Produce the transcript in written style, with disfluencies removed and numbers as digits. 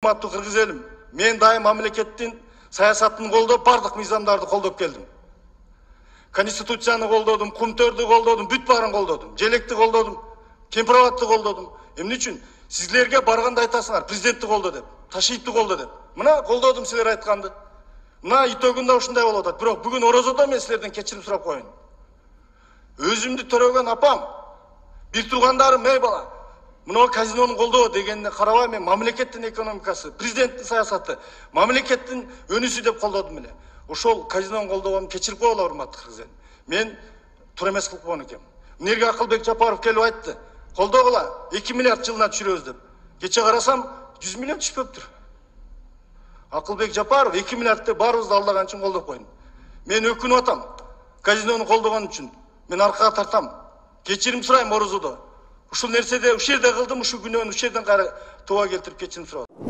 урматтуу кыргыз элим, мен дайым мамлекеттин саясатын колдоп, бардык мыйзамдарды колдоп келдим. Конституцияны колдодум, кумтөрдү колдодум, бүт баарын колдодум. Желекти колдодум, кемпирабадты колдодум. Эмне үчүн? Сиздерге барганда айтасыңар, президентти колдо деп, Ташиевти колдо деп. Мына колдодум силер айтканды. Мына итөгүндө ушундай болуп атат. Бирок бүгүн орозодо мен силерден кечирим сурап коеюн. Өзүмдү төрөгөн апам, бир туугандарым, эй бала, мына казинону колдоо дегенди карабай, мен мамлекеттин экономикасы, президенттин саясаты, мамлекеттин өнүсү деп колдодум эле. Ошол казинону колдогонум кечирип койгула, урматтуу кыргыз эл. Мен туура эмес кылып койгон экенмин. Эмнеге Акылбек Жапаров келип айтты? Колдогула, 2 миллиард жылына түшүрөбүз деп. Кече карасам 100 миллион түшпөптүр. Акылбек Жапаров 2 миллиард деп баарыбызды алдаган үчүн колдоп койдум. Мен өкүнүп атам. Казинону колдогон үчүн. Мен аркага тартам. Кечирим сурайм орозодо. Ушул нерседе ушул жерде кылдым, ушул күнөөнү ушул жерден кайра тууга келтирип кечирим сурап.